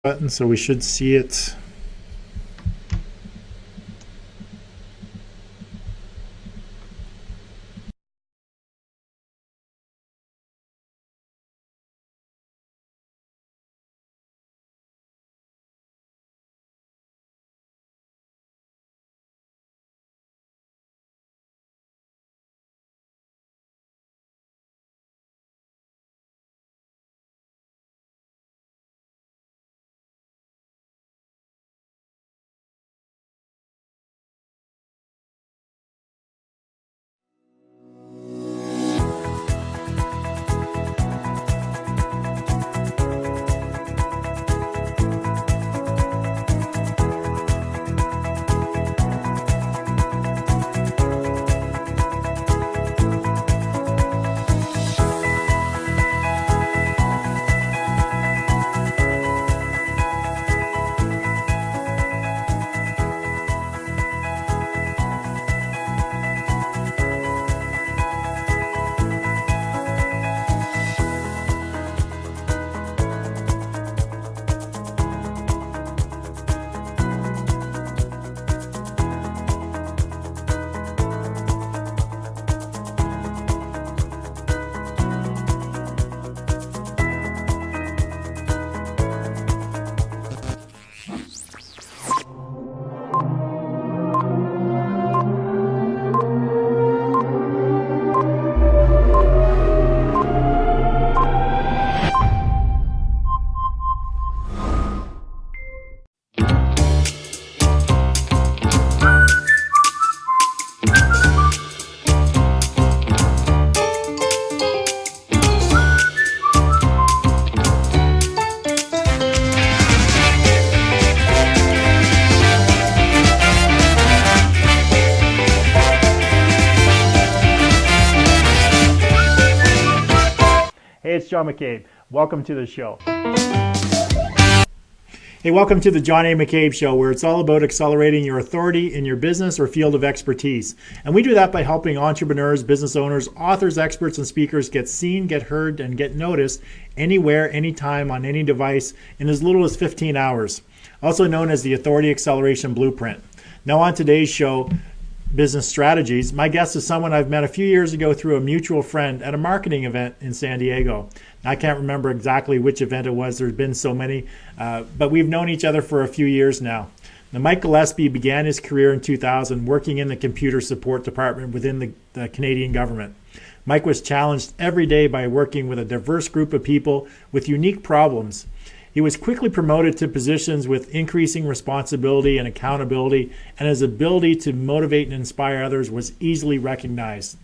button, so we should see it. Hey, it's John McCabe. Welcome to the show. Hey, welcome to the John A. McCabe Show, where it's all about accelerating your authority in your business or field of expertise. And we do that by helping entrepreneurs, business owners, authors, experts, and speakers get seen, get heard, and get noticed anywhere, anytime, on any device in as little as 15 hours, also known as the Authority Acceleration Blueprint. Now on today's show, Business Strategies, my guest is someone I've met a few years ago through a mutual friend at a marketing event in San Diego. I can't remember exactly which event it was. There's been so many, but we've known each other for a few years now. Now, Mike Gillespie began his career in 2000 working in the computer support department within the Canadian government. Mike was challenged every day by working with a diverse group of people with unique problems. He was quickly promoted to positions with increasing responsibility and accountability, and his ability to motivate and inspire others was easily recognized.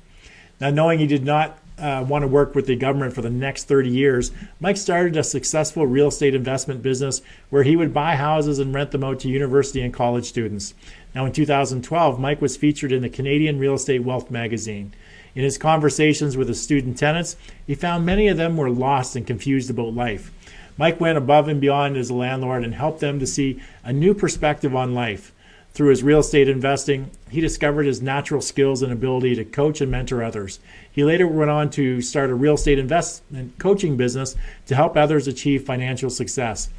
Now, knowing he did not want to work with the government for the next 30 years, Mike started a successful real estate investment business where he would buy houses and rent them out to university and college students. Now, in 2012, Mike was featured in the Canadian Real Estate Wealth magazine. In his conversations with his student tenants, he found many of them were lost and confused about life. Mike went above and beyond as a landlord and helped them to see a new perspective on life. Through his real estate investing, he discovered his natural skills and ability to coach and mentor others. He later went on to start a real estate investment coaching business to help others achieve financial success.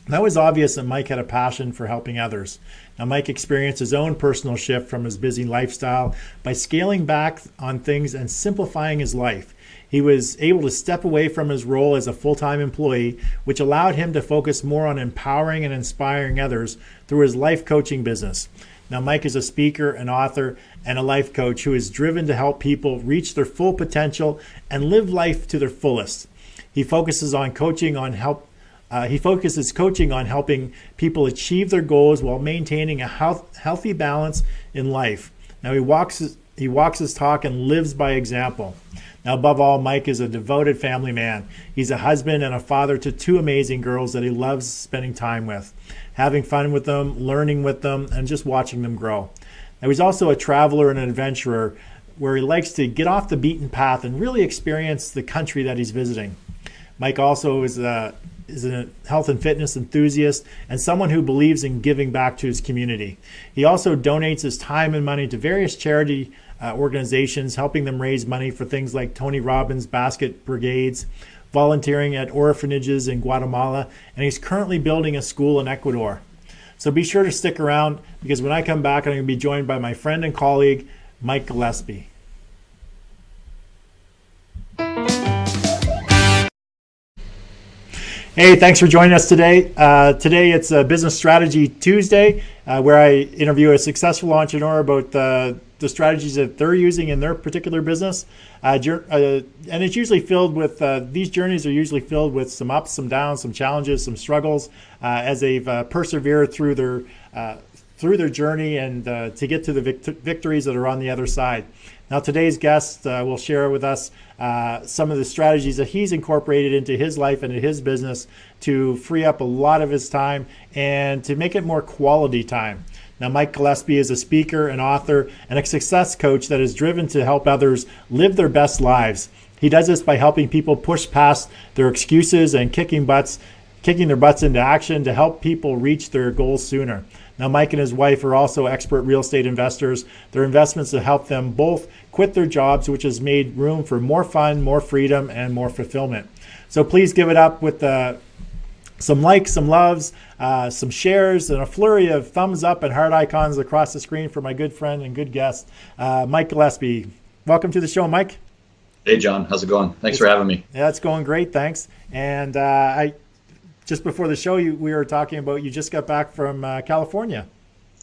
That was obvious that Mike had a passion for helping others. Now, Mike experienced his own personal shift from his busy lifestyle by scaling back on things and simplifying his life. He was able to step away from his role as a full-time employee, which allowed him to focus more on empowering and inspiring others through his life coaching business. Now, Mike is a speaker, an author, and a life coach who is driven to help people reach their full potential and live life to their fullest. He focuses coaching on helping people achieve their goals while maintaining a healthy balance in life. Now, he walks his talk and lives by example. Now, above all, Mike is a devoted family man. He's a husband and a father to two amazing girls that he loves spending time with, having fun with them, learning with them, and just watching them grow. Now, he's also a traveler and an adventurer where he likes to get off the beaten path and really experience the country that he's visiting. Mike also is a health and fitness enthusiast and someone who believes in giving back to his community. He also donates his time and money to various charity organizations, helping them raise money for things like Tony Robbins Basket Brigades, volunteering at orphanages in Guatemala, and he's currently building a school in Ecuador. So be sure to stick around, because when I come back, I'm going to be joined by my friend and colleague, Mike Gillespie. Hey, thanks for joining us today. Today it's a Business Strategy Tuesday, where I interview a successful entrepreneur about the strategies that they're using in their particular business. And it's usually filled with, these journeys are usually filled with some ups, some downs, some challenges, some struggles, as they've persevered through their journey and to get to the victories that are on the other side. Now, today's guest will share with us some of the strategies that he's incorporated into his life and into his business to free up a lot of his time and to make it more quality time. Now, Mike Gillespie is a speaker, an author, and a success coach that is driven to help others live their best lives. He does this by helping people push past their excuses and kicking their butts into action to help people reach their goals sooner. Now, Mike and his wife are also expert real estate investors. Their investments have helped them both quit their jobs, which has made room for more fun, more freedom, and more fulfillment. So please give it up with some likes, some loves, some shares, and a flurry of thumbs up and heart icons across the screen for my good friend and good guest, Mike Gillespie. Welcome to the show, Mike. Hey, John. How's it going? Thanks for having me. Yeah, it's going great. Thanks. And just before the show, we were talking about you just got back from California.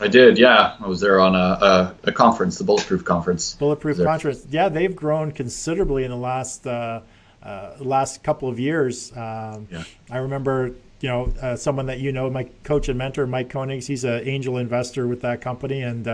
I did, yeah. I was there on a conference, the Bulletproof Conference. Bulletproof Conference. Yeah, they've grown considerably in the last couple of years. I remember, someone that my coach and mentor, Mike Koenigs, he's an angel investor with that company, and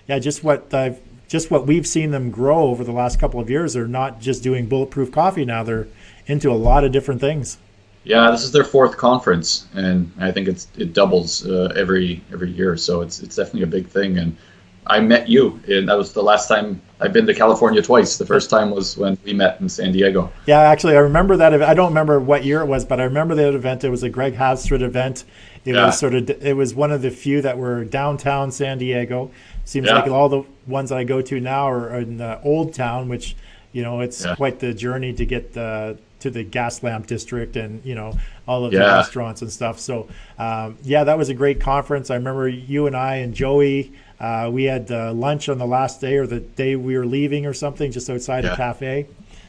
just what we've seen them grow over the last couple of years. They're not just doing bulletproof coffee now; they're into a lot of different things. Yeah, this is their fourth conference, and I think it doubles every year. So it's definitely a big thing. And I met you, and that was the last time. I've been to California twice. The first time was when we met in San Diego. Yeah, actually, I remember that. I don't remember what year it was, but I remember that event. It was a Greg Havstrid event. It was one of the few that were downtown San Diego. Seems like all the ones that I go to now are in Old Town, which it's quite the journey to get to the gas lamp district and all of the restaurants and stuff. So that was a great conference. I remember you and I and Joey, we had lunch on the last day or the day we were leaving or something, just outside a cafe.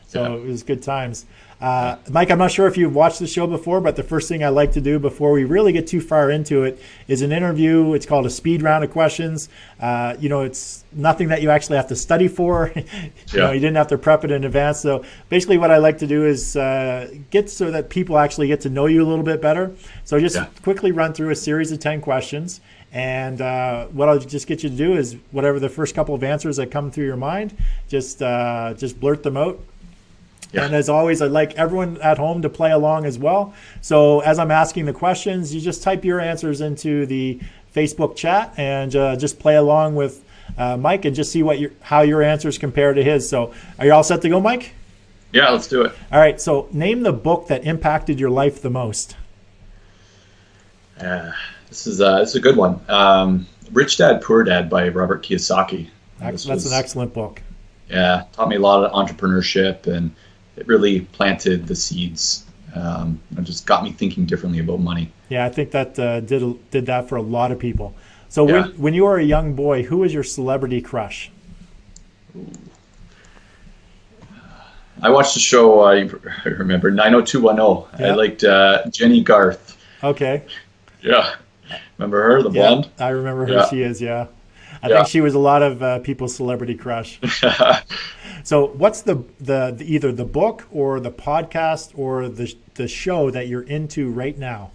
So it was good times. Mike, I'm not sure if you've watched the show before, but the first thing I like to do before we really get too far into it is an interview. It's called a speed round of questions. It's nothing that you actually have to study for. You didn't have to prep it in advance. So basically what I like to do is get so that people actually get to know you a little bit better. So just quickly run through a series of 10 questions. And what I'll just get you to do is whatever the first couple of answers that come through your mind, just blurt them out. Yeah. And as always, I'd like everyone at home to play along as well. So as I'm asking the questions, you just type your answers into the Facebook chat and just play along with Mike and just see how your answers compare to his. So are you all set to go, Mike? Yeah, let's do it. All right. So name the book that impacted your life the most. This is a good one. Rich Dad, Poor Dad by Robert Kiyosaki. That's an excellent book. Yeah, taught me a lot of entrepreneurship, and it really planted the seeds. It just got me thinking differently about money. Yeah, I think that did that for a lot of people. So when you were a young boy, who was your celebrity crush? I watched the show, I remember, 90210. I liked Jenny Garth. Okay. Yeah. Remember her, the blonde? I remember who she is, I think she was a lot of people's celebrity crush. So what's the either the book or the podcast or the show that you're into right now?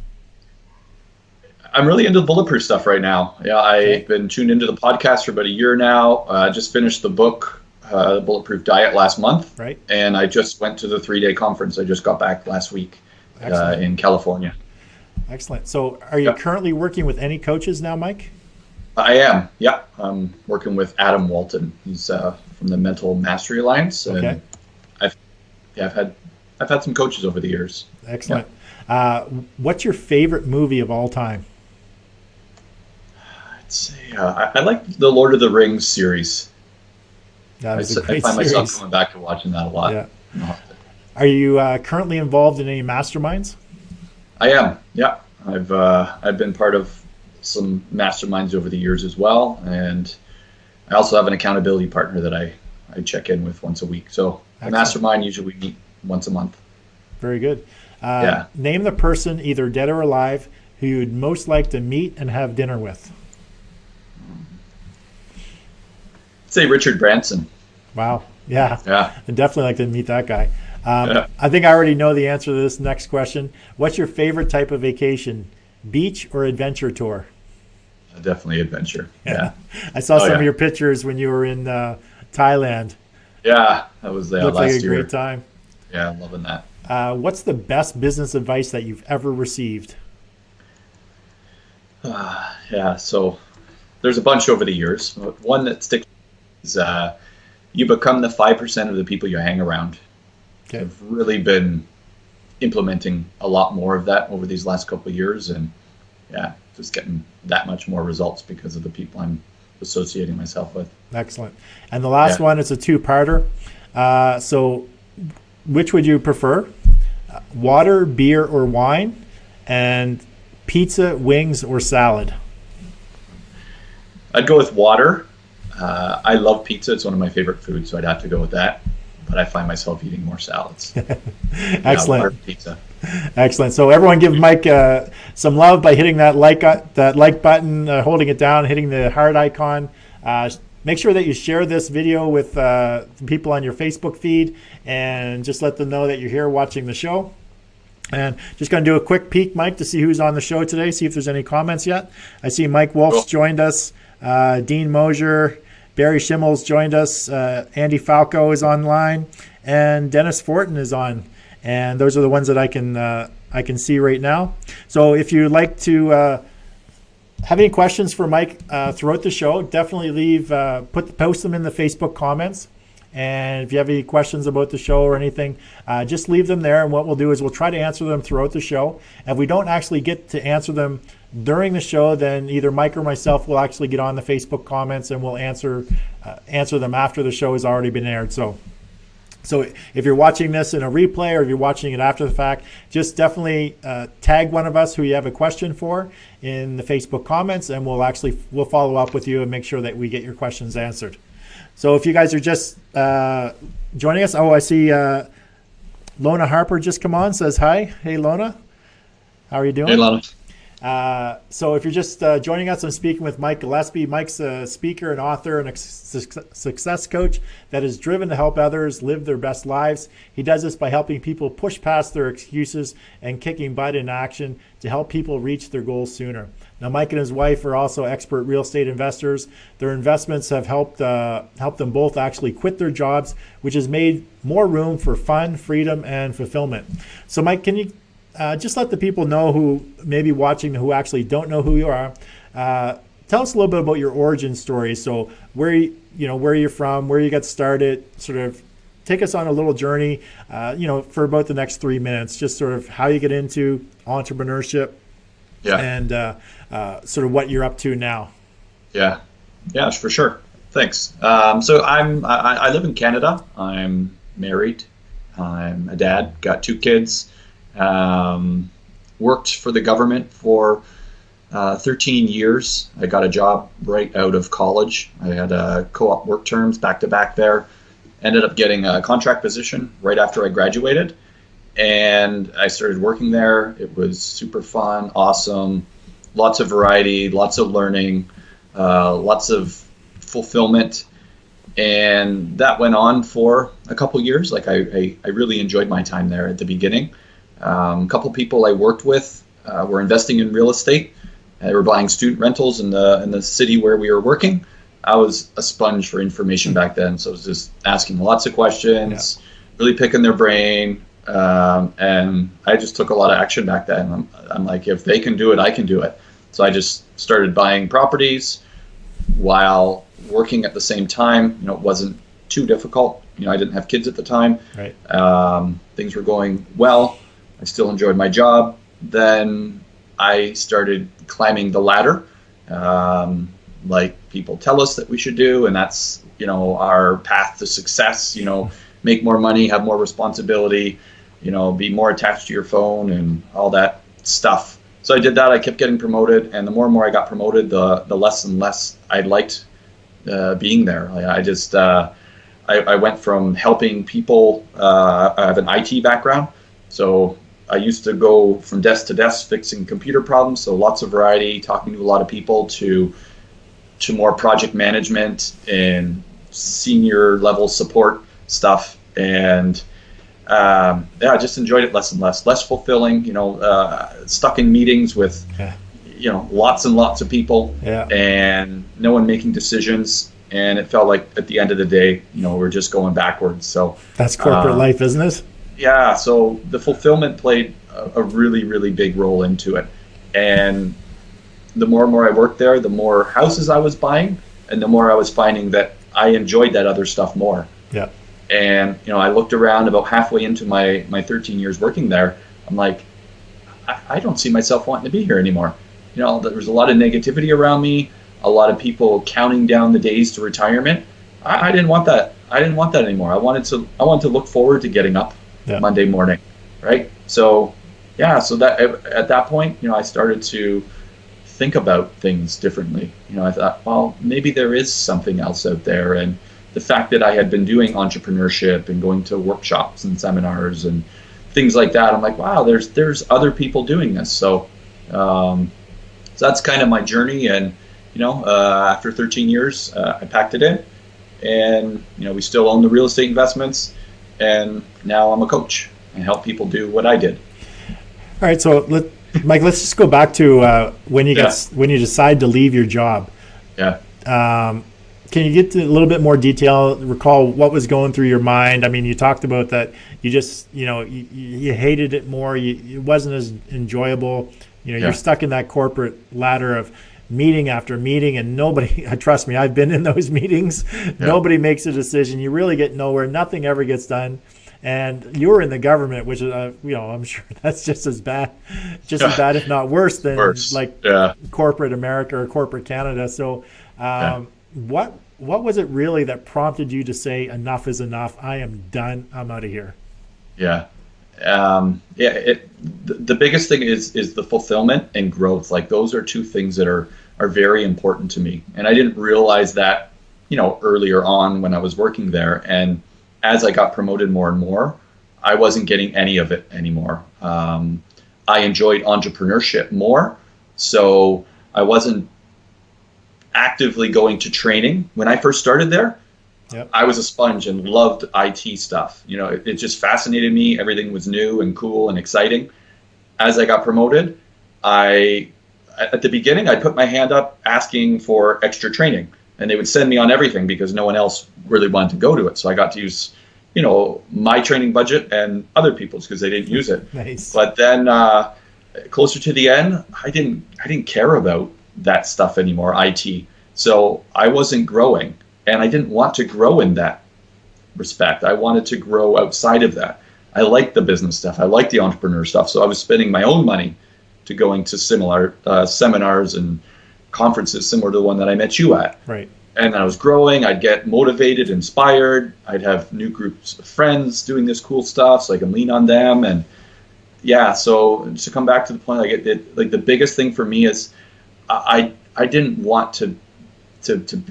I'm really into the bulletproof stuff right now. Yeah, I've been tuned into the podcast for about a year now. I just finished the book, The Bulletproof Diet, last month. Right. And I just went to the 3-day conference. I just got back last week in California. Excellent. So are you currently working with any coaches now, Mike? I am. Yeah. I'm working with Adam Walton. He's from the Mental Mastery Alliance. And I've had some coaches over the years. Excellent. What's your favorite movie of all time? I'd say I like the Lord of the Rings series. That was a great I find series. myself going back to watching that a lot. Yeah. Are you currently involved in any masterminds? I am. Yeah, I've been part of some masterminds over the years as well, and I also have an accountability partner that I check in with once a week. So the mastermind usually we meet once a month. Very good. Name the person, either dead or alive, who you'd most like to meet and have dinner with. Say Richard Branson. Wow. Yeah. I'd definitely like to meet that guy. Yeah. I think I already know the answer to this next question. What's your favorite type of vacation? Beach or adventure tour? Definitely adventure. Yeah. I saw some of your pictures when you were in Thailand. Yeah, that was Looked last like a year. great time. Yeah, I'm loving that. What's the best business advice that you've ever received? So there's a bunch over the years. One that sticks is you become the 5% of the people you hang around. Okay. I've really been implementing a lot more of that over these last couple of years, and just getting that much more results because of the people I'm associating myself with. Excellent. And the last one is a two-parter. So which would you prefer? Water, beer, or wine? And pizza, wings, or salad? I'd go with water. I love pizza. It's one of my favorite foods, so I'd have to go with that. But I find myself eating more salads. Excellent. Water, pizza. Excellent. So everyone give Mike some love by hitting that like button, holding it down, hitting the heart icon. Make sure that you share this video with people on your Facebook feed, and just let them know that you're here watching the show. And just going to do a quick peek, Mike, to see who's on the show today, see if there's any comments yet. I see Mike Wolf's joined us, Dean Mosier, Barry Schimmel's joined us, Andy Falco is online, and Dennis Fortin is on. And those are the ones that I can see right now. So if you'd like to have any questions for Mike throughout the show, definitely post them in the Facebook comments. And if you have any questions about the show or anything, just leave them there. And what we'll do is we'll try to answer them throughout the show. If we don't actually get to answer them during the show, then either Mike or myself will actually get on the Facebook comments and we'll answer them after the show has already been aired. So if you're watching this in a replay or if you're watching it after the fact, just definitely tag one of us who you have a question for in the Facebook comments, and we'll follow up with you and make sure that we get your questions answered. So if you guys are just joining us, I see Lona Harper just come on, says hi. Hey, Lona. How are you doing? Hey, Lona. So if you're just joining us, I'm speaking with Mike Gillespie. Mike's a speaker, an author, and a success coach that is driven to help others live their best lives. He does this by helping people push past their excuses and kicking butt in action to help people reach their goals sooner. Now, Mike and his wife are also expert real estate investors. Their investments have helped them both actually quit their jobs, which has made more room for fun, freedom, and fulfillment. So, Mike, can you just let the people know who may be watching who actually don't know who you are? Tell us a little bit about your origin story. So where you're from, where you got started, sort of take us on a little journey, for about the next 3 minutes, just sort of how you get into entrepreneurship and sort of what you're up to now. Yeah, for sure. Thanks. So I live in Canada. I'm married. I'm a dad, got 2 kids. Worked for the government for 13 years. I got a job right out of college. I had co-op work terms back to back there. Ended up getting a contract position right after I graduated, and I started working there. It was super fun, awesome, lots of variety, lots of learning, lots of fulfillment. And that went on for a couple years. Like I really enjoyed my time there at the beginning. A couple people I worked with were investing in real estate. They were buying student rentals in the city where we were working. I was a sponge for information back then, so I was just asking lots of questions, really picking their brain, and I just took a lot of action back then. I'm like, if they can do it, I can do it. So I just started buying properties while working at the same time. It wasn't too difficult. I didn't have kids at the time. Right. Things were going well. I still enjoyed my job. Then I started climbing the ladder, like people tell us that we should do, and that's our path to success. make more money, have more responsibility, be more attached to your phone and all that stuff. So I did that. I kept getting promoted, and the more and more I got promoted, the less and less I liked being there. I went from helping people. I have an IT background, so I used to go from desk to desk fixing computer problems. So lots of variety, talking to a lot of people, to more project management and senior level support stuff. And I just enjoyed it less and less fulfilling, stuck in meetings with, lots and lots of people, and no one making decisions. And it felt like at the end of the day, we're just going backwards. So that's corporate life, isn't it? Yeah. So the fulfillment played a really, really big role into it. And the more and more I worked there, the more houses I was buying, and the more I was finding that I enjoyed that other stuff more. Yeah. And, I looked around about halfway into my 13 years working there. I'm like, I don't see myself wanting to be here anymore. There was a lot of negativity around me, a lot of people counting down the days to retirement. I didn't want that. I didn't want that anymore. I wanted to look forward to getting up Monday morning, right? So, so that at that point, I started to think about things differently. I thought, well, maybe there is something else out there. And the fact that I had been doing entrepreneurship and going to workshops and seminars and things like that, I'm like, wow, there's other people doing this. So that's kind of my journey. And after 13 years, I packed it in, and we still own the real estate investments, and now I'm a coach and help people do what I did. All right, so Mike, let's just go back to when you decide to leave your job. Yeah. Can you get to a little bit more detail? Recall what was going through your mind. I mean, you talked about that. You just, you hated it more. It wasn't as enjoyable. You're stuck in that corporate ladder of meeting after meeting, and nobody. Trust me, I've been in those meetings. Yeah. Nobody makes a decision. You really get nowhere. Nothing ever gets done. And you were in the government, which is, I'm sure that's just as bad, as bad, if not worse than corporate America or corporate Canada. So, what was it really that prompted you to say enough is enough? I am done. I'm out of here. Yeah. The biggest thing is the fulfillment and growth. Like, those are two things that are very important to me. And I didn't realize that, earlier on when I was working there. And as I got promoted more and more, I wasn't getting any of it anymore. I enjoyed entrepreneurship more. So I wasn't actively going to training. When I first started there, I was a sponge and loved IT stuff. It just fascinated me. Everything was new and cool and exciting. As I got promoted, at the beginning, I'd put my hand up asking for extra training, and they would send me on everything because no one else really wanted to go to it. So I got to use, my training budget and other people's because they didn't use it. Nice. But then closer to the end, I didn't care about that stuff anymore, IT. So I wasn't growing. And I didn't want to grow in that respect. I wanted to grow outside of that. I liked the business stuff. I liked the entrepreneur stuff. So I was spending my own money to going to similar seminars and conferences similar to the one that I met you at. Right. And I was growing. I'd get motivated, inspired. I'd have new groups of friends doing this cool stuff, so I can lean on them. And so to come back to the point, like the biggest thing for me is I didn't want to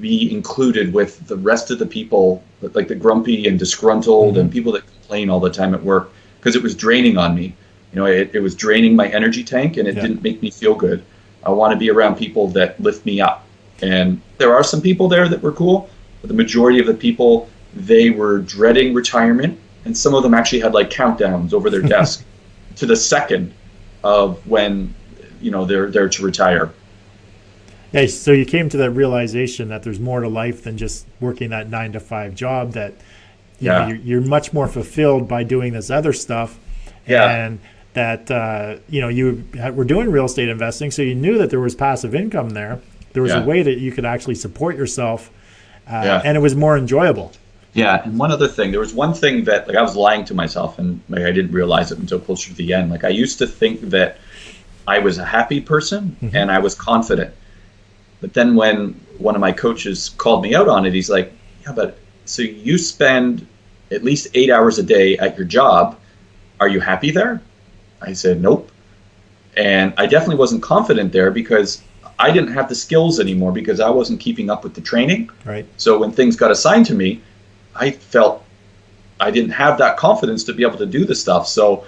be included with the rest of the people, like the grumpy and disgruntled and people that complain all the time at work, because it was draining on me. It was draining my energy tank, and it didn't make me feel good. I want to be around people that lift me up. And there are some people there that were cool, but the majority of the people, they were dreading retirement, and some of them actually had like countdowns over their desk to the second of when they're to retire. Yeah, so you came to that realization that there's more to life than just working that 9-to-5 job, that you're much more fulfilled by doing this other stuff. And that you were doing real estate investing, so you knew that there was passive income there. There was a way that you could actually support yourself, and it was more enjoyable. Yeah, and one other thing, there was one thing that I was lying to myself, and I didn't realize it until closer to the end. I used to think that I was a happy person and I was confident. But then when one of my coaches called me out on it, he's like, yeah, but so you spend at least 8 hours a day at your job. Are you happy there? I said, nope. And I definitely wasn't confident there because I didn't have the skills anymore because I wasn't keeping up with the training. Right. So when things got assigned to me, I felt I didn't have that confidence to be able to do the stuff. So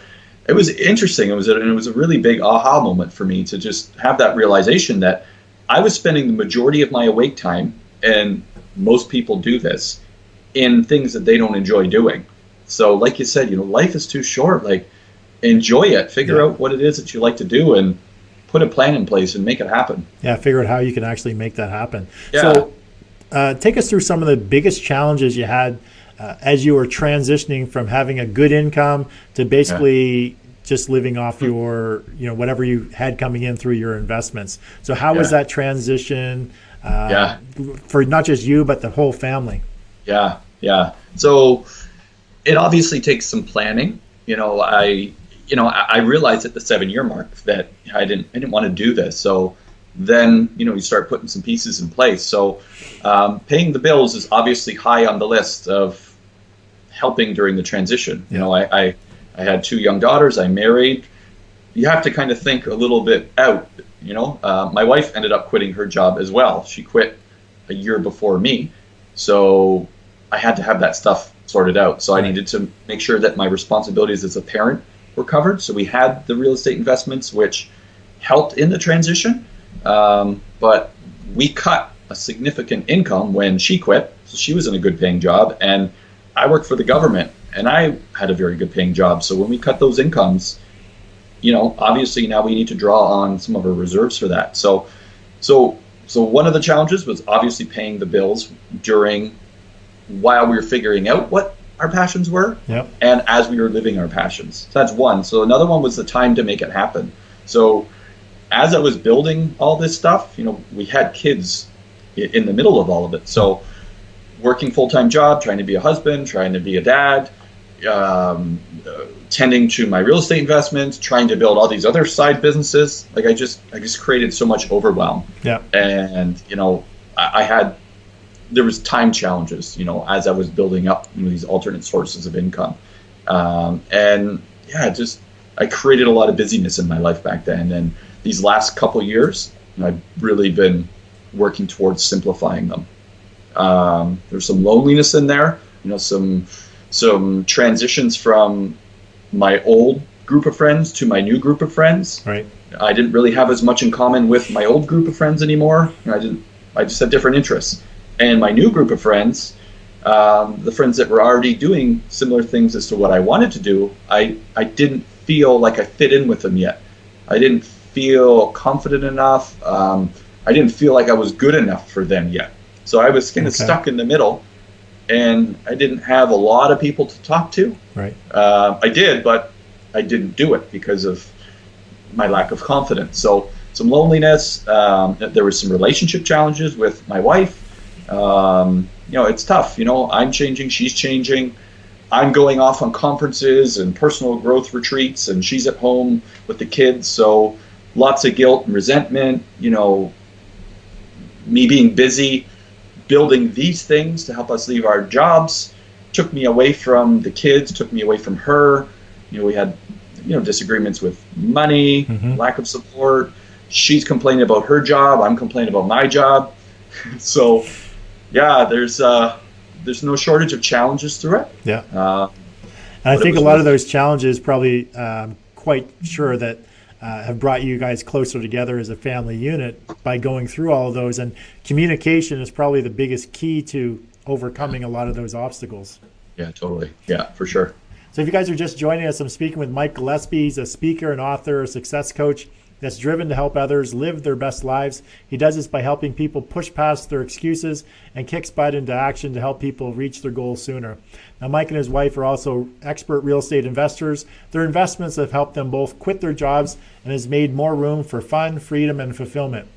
it was interesting. It was a really big aha moment for me to just have that realization that I was spending the majority of my awake time, and most people do this, in things that they don't enjoy doing. So like you said, life is too short. Like, enjoy it. Figure out what it is that you like to do and put a plan in place and make it happen. Yeah, figure out how you can actually make that happen. Yeah. So take us through some of the biggest challenges you had as you were transitioning from having a good income to basically just living off your, whatever you had coming in through your investments. So how was that transition for not just you, but the whole family? Yeah. So it obviously takes some planning. I realized at the 7-year mark that I didn't want to do this. So then, you start putting some pieces in place. So paying the bills is obviously high on the list of helping during the transition. I had 2 young daughters. I married. You have to kind of think a little bit out. My wife ended up quitting her job as well. She quit a year before me. So I had to have that stuff sorted out. So I needed to make sure that my responsibilities as a parent were covered. So we had the real estate investments, which helped in the transition. But we cut a significant income when she quit. So she was in a good paying job, and I worked for the government, and I had a very good paying job. So when we cut those incomes, obviously now we need to draw on some of our reserves for that. So one of the challenges was obviously paying the bills while we were figuring out what our passions were, and as we were living our passions. So that's one. So another one was the time to make it happen. So as I was building all this stuff, we had kids in the middle of all of it. So working full-time job, trying to be a husband, trying to be a dad, tending to my real estate investments, trying to build all these other side businesses. Like I just created so much overwhelm. Yeah. And there was time challenges, as I was building up these alternate sources of income. I created a lot of busyness in my life back then. And these last couple years, I've really been working towards simplifying them. There's some loneliness in there, some transitions from my old group of friends to my new group of friends. Right. I didn't really have as much in common with my old group of friends anymore. I just had different interests. And my new group of friends, the friends that were already doing similar things as to what I wanted to do, I didn't feel like I fit in with them yet. I didn't feel confident enough. I didn't feel like I was good enough for them yet. So I was kind of stuck in the middle, and I didn't have a lot of people to talk to. Right. I did, but I didn't do it because of my lack of confidence. So some loneliness. There were some relationship challenges with my wife. It's tough. I'm changing, she's changing. I'm going off on conferences and personal growth retreats, and she's at home with the kids. So lots of guilt and resentment, me being busy building these things to help us leave our jobs took me away from the kids, took me away from her. We had, disagreements with money, lack of support. She's complaining about her job. I'm complaining about my job. So there's no shortage of challenges through it. Yeah. And I think a lot of those challenges probably quite sure that have brought you guys closer together as a family unit by going through all of those. And communication is probably the biggest key to overcoming a lot of those obstacles. Yeah, totally. Yeah, for sure. So if you guys are just joining us, I'm speaking with Mike Gillespie. He's a speaker, an author, a success coach that's driven to help others live their best lives. He does this by helping people push past their excuses and kicks butt into action to help people reach their goals sooner. Now, Mike and his wife are also expert real estate investors. Their investments have helped them both quit their jobs and has made more room for fun, freedom, and fulfillment.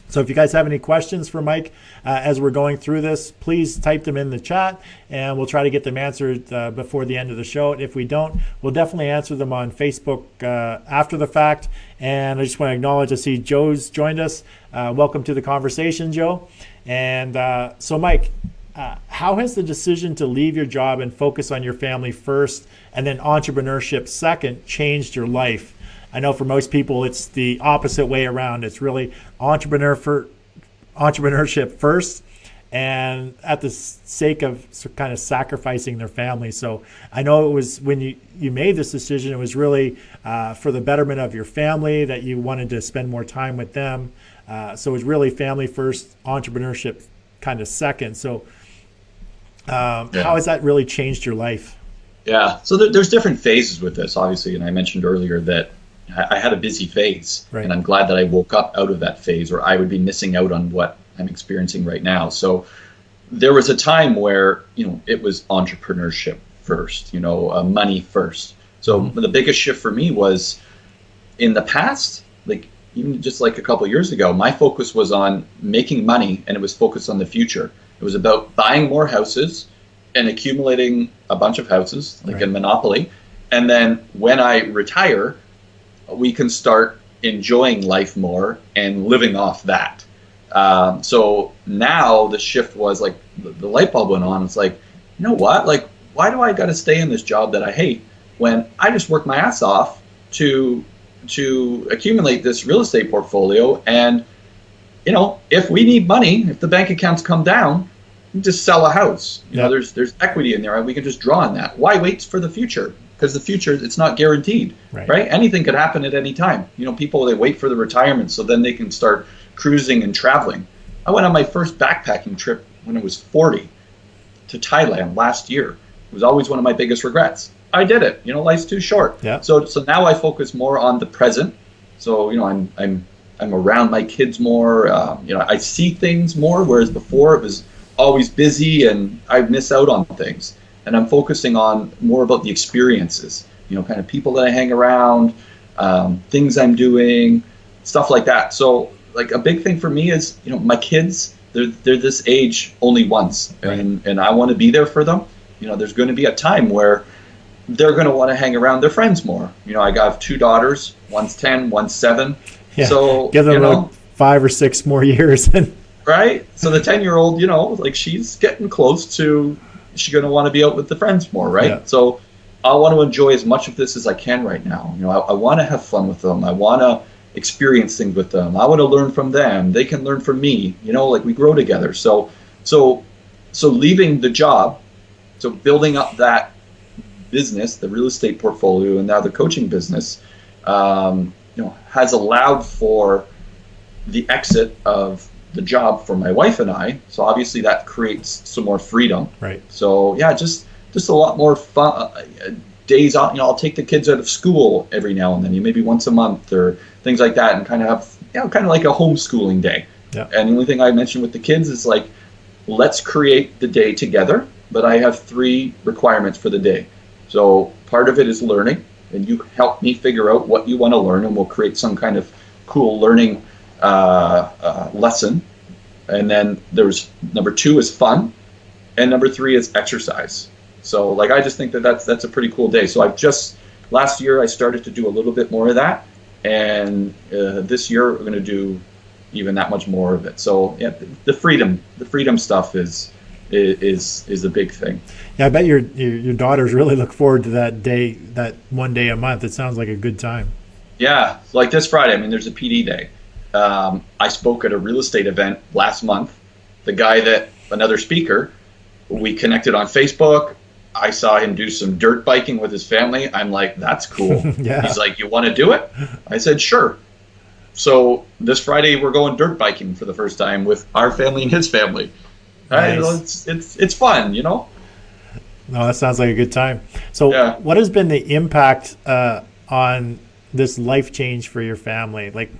So if you guys have any questions for Mike as we're going through this, please type them in the chat and we'll try to get them answered before the end of the show. If we don't, we'll definitely answer them on Facebook after the fact. And I just want to acknowledge, I see Joe's joined us. Welcome to the conversation, Joe. And so Mike, How has the decision to leave your job and focus on your family first and then entrepreneurship second changed your life? I know for most people it's the opposite way around. It's really entrepreneurship first and at the sake of kind of sacrificing their family. So I know it was when you made this decision, it was really for the betterment of your family, that you wanted to spend more time with them. So it was really family first, entrepreneurship kind of second. So how has that really changed your life? Yeah, so there's different phases with this, obviously, and I mentioned earlier that I had a busy phase, right. And I'm glad that I woke up out of that phase, or I would be missing out on what I'm experiencing right now. So there was a time where, it was entrepreneurship first, money first. So the biggest shift for me was in the past, like even just like a couple of years ago, my focus was on making money, and it was focused on the future. It was about buying more houses and accumulating a bunch of houses, like in Monopoly. And then when I retire, we can start enjoying life more and living off that. So now the shift was like the light bulb went on. It's like, you know what? Like, why do I got to stay in this job that I hate when I just work my ass off to accumulate this real estate portfolio? And if we need money, if the bank accounts come down, we just sell a house. There's equity in there, and we can just draw on that. Why wait for the future? Because the future, it's not guaranteed, right? Anything could happen at any time. People, they wait for the retirement so then they can start cruising and traveling. I went on my first backpacking trip when I was 40 to Thailand last year. It was always one of my biggest regrets. I did it. Life's too short. Yeah. So now I focus more on the present. So I'm around my kids more. I see things more, whereas before it was always busy and I'd miss out on things. And I'm focusing on more about the experiences, kind of people that I hang around, things I'm doing, stuff like that. So like a big thing for me is, my kids, they're this age only once, and I want to be there for them. There's going to be a time where they're going to want to hang around their friends more. I got 2 daughters, one's 10, one's 7. Yeah. So give them like 5 or 6 more years. Right. So the 10-year-old, like she's getting close to, she's going to want to be out with the friends more, right? Yeah. So I want to enjoy as much of this as I can right now. I want to have fun with them. I want to experience things with them. I want to learn from them. They can learn from me. Like we grow together. So leaving the job, so building up that business, the real estate portfolio, and now the coaching business, has allowed for the exit of the job for my wife and I. So obviously that creates some more freedom. Right. So yeah, just a lot more fun days out. I'll take the kids out of school every now and then, maybe once a month or things like that, and kind of have kind of like a homeschooling day. Yeah. And the only thing I mentioned with the kids is like, let's create the day together. But I have 3 requirements for the day. So part of it is learning, and you help me figure out what you want to learn, and we'll create some kind of cool learning lesson. And then there's number 2 is fun, and number 3 is exercise. So like I just think that's a pretty cool day. So last year I started to do a little bit more of that, and this year we're going to do even that much more of it. So yeah, the freedom stuff is a big thing. Yeah, I bet your daughters really look forward to that day, that one day a month. It sounds like a good time. Yeah, like this Friday, there's a PD day. I spoke at a real estate event last month. Another speaker, we connected on Facebook. I saw him do some dirt biking with his family. I'm like, that's cool. Yeah. He's like, you want to do it? I said, sure. So this Friday we're going dirt biking for the first time with our family and his family. Nice. It's fun, No, that sounds like a good time. So yeah. What has been the impact on this life change for your family? Like,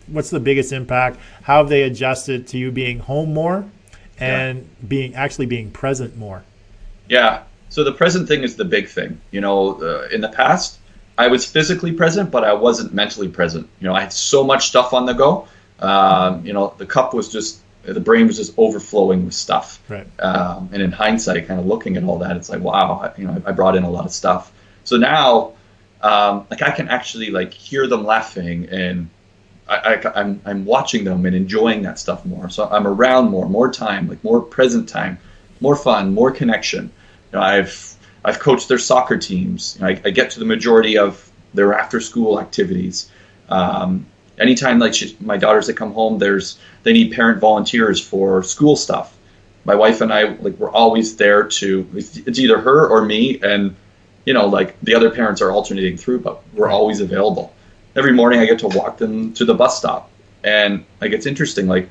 what's the biggest impact? How have they adjusted to you being home more and being present more? Yeah. So the present thing is the big thing. In the past, I was physically present, but I wasn't mentally present. I had so much stuff on the go. The cup was just, the brain was just overflowing with stuff. Right. And in hindsight, kind of looking at all that, it's like, wow, I brought in a lot of stuff. So now, I can actually hear them laughing, and I'm watching them and enjoying that stuff more. So I'm around more time, more present time. more fun, more connection. I've coached their soccer teams. I get to the majority of their after school activities. Anytime my daughters that come home, they need parent volunteers for school stuff. My wife and I, we're always there it's either her or me, and the other parents are alternating through, but we're always available. Every morning I get to walk them to the bus stop, and it's interesting.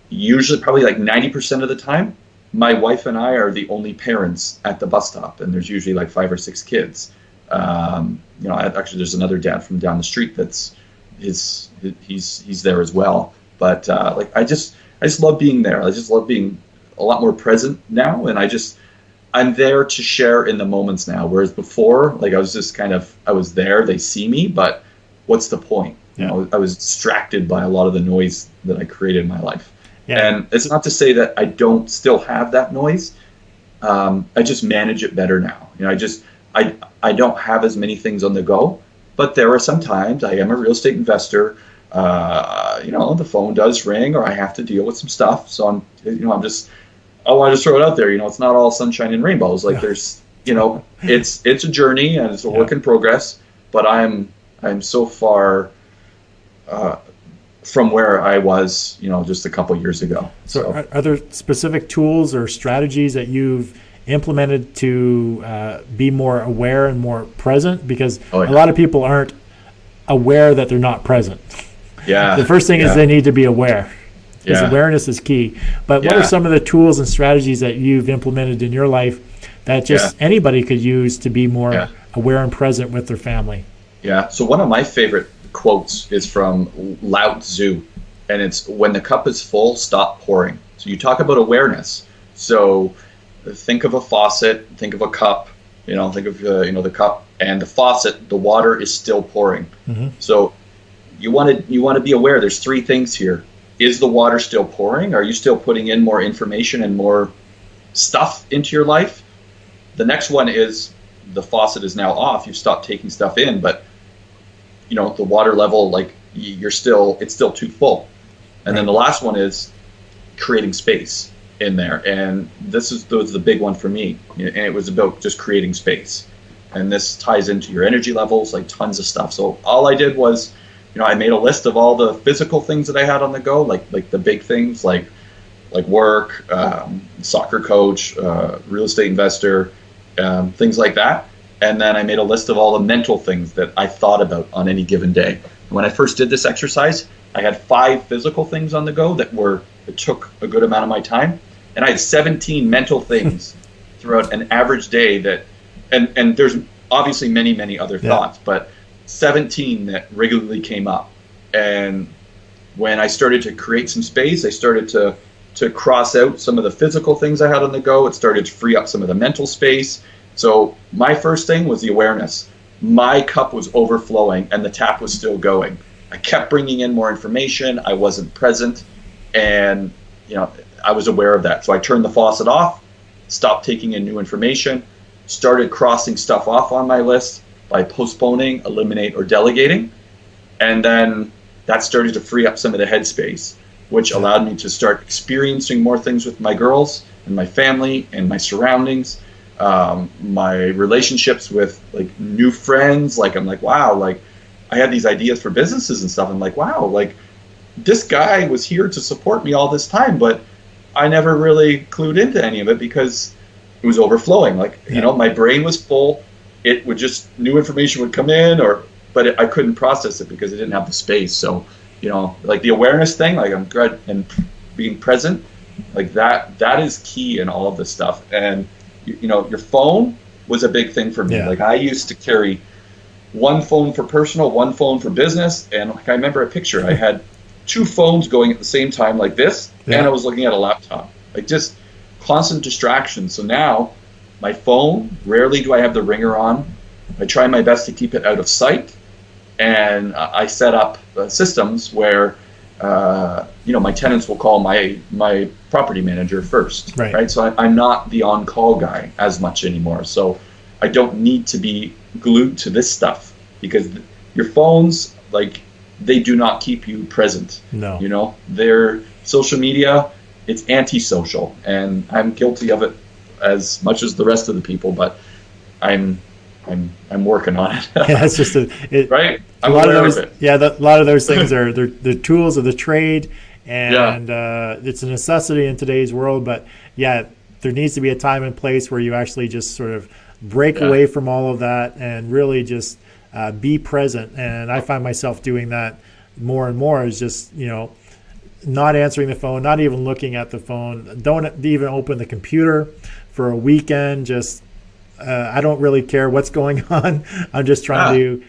Usually, probably 90% of the time, my wife and I are the only parents at the bus stop, and there's usually 5 or 6 kids. Actually, there's another dad from down the street he's there as well. But I just love being there. I just love being a lot more present now, and I'm there to share in the moments now. Whereas before, I was just I was there. They see me, but what's the point? I was distracted by a lot of the noise that I created in my life. Yeah. And it's not to say that I don't still have that noise. I just manage it better now. I don't have as many things on the go, but there are some times I am a real estate investor. The phone does ring, or I have to deal with some stuff. So I want to just throw it out there. It's not all sunshine and rainbows. There's, it's a journey and it's a work in progress. But I'm so far from where I was, just a couple years ago. So are there specific tools or strategies that you've implemented to be more aware and more present? Because a lot of people aren't aware that they're not present. Yeah. The first thing is they need to be aware. Because awareness is key. But what are some of the tools and strategies that you've implemented in your life that just anybody could use to be more aware and present with their family? Yeah. So one of my favorite quotes is from Lao Tzu, and it's, when the cup is full, stop pouring. So you talk about awareness. So think of a faucet, think of a cup, think of the cup and the faucet. The water is still pouring. Mm-hmm. So you want to be aware. There's 3 things here. Is the water still pouring? Are you still putting in more information and more stuff into your life? The next one is the faucet is now off. You've stopped taking stuff in, but the water level, it's still too full. And then the last one is creating space in there. And this was the big one for me. And it was about just creating space. And this ties into your energy levels, tons of stuff. So all I did was, I made a list of all the physical things that I had on the go, like the big things, like work, soccer coach, real estate investor, things like that. And then I made a list of all the mental things that I thought about on any given day. When I first did this exercise, I had 5 physical things on the go it took a good amount of my time. And I had 17 mental things throughout an average day and there's obviously many, many other thoughts, but 17 that regularly came up. And when I started to create some space, I started to cross out some of the physical things I had on the go. It started to free up some of the mental space. So my first thing was the awareness. My cup was overflowing and the tap was still going. I kept bringing in more information. I wasn't present, and I was aware of that. So I turned the faucet off, stopped taking in new information, started crossing stuff off on my list by postponing, eliminate, or delegating. And then that started to free up some of the headspace, which allowed me to start experiencing more things with my girls and my family and my surroundings, my relationships with new friends. I'm wow, I had these ideas for businesses and stuff. I'm wow, this guy was here to support me all this time, but I never really clued into any of it because it was overflowing. My brain was full. It would just, new information would come in, but I couldn't process it because I didn't have the space. So, the awareness thing, I'm good, and being present, that is key in all of this stuff. And, your phone was a big thing for me. Yeah. I used to carry one phone for personal, one phone for business. And I remember a picture, I had 2 phones going at the same time like this, and I was looking at a laptop. Just constant distraction. So now, my phone, rarely do I have the ringer on. I try my best to keep it out of sight. And I set up systems where, my tenants will call my property manager first. Right? So I'm not the on-call guy as much anymore. So I don't need to be glued to this stuff because your phones, they do not keep you present. No. Their social media, it's antisocial, and I'm guilty of it as much as the rest of the people, but I'm working on it. Yeah, it's just right. I'm aware of it. Yeah, a lot of those things are the tools of the trade, and it's a necessity in today's world. But yeah, there needs to be a time and place where you actually just sort of break away from all of that and really just be present. And I find myself doing that more and more, is just, not answering the phone, not even looking at the phone, don't even open the computer for a weekend. Just I don't really care what's going on. I'm just trying to,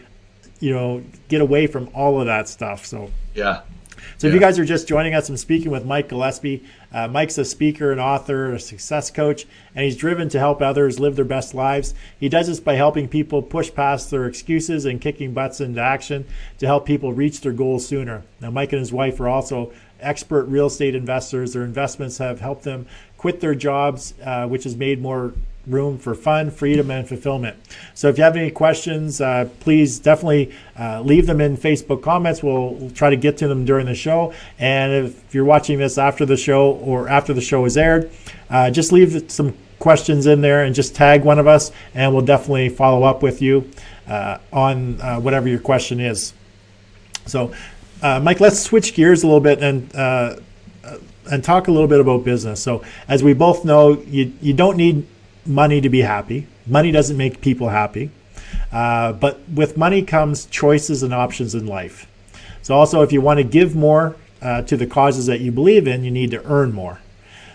get away from all of that stuff. So if you guys are just joining us, I'm speaking with Mike Gillespie. Mike's a speaker, an author, a success coach, and he's driven to help others live their best lives. He does this by helping people push past their excuses and kicking butts into action to help people reach their goals sooner. Now, Mike and his wife are also expert real estate investors. Their investments have helped them quit their jobs, which has made more room for fun, freedom, and fulfillment. So if you have any questions, please definitely leave them in Facebook comments. We'll try to get to them during the show. And if you're watching this after the show or after the show is aired, just leave some questions in there and just tag one of us, and we'll definitely follow up with you on whatever your question is. So Mike, let's switch gears a little bit and talk a little bit about business. So as we both know, you don't need money to be happy. Money doesn't make people happy. But with money comes choices and options in life. So also, if you want to give more to the causes that you believe in, you need to earn more.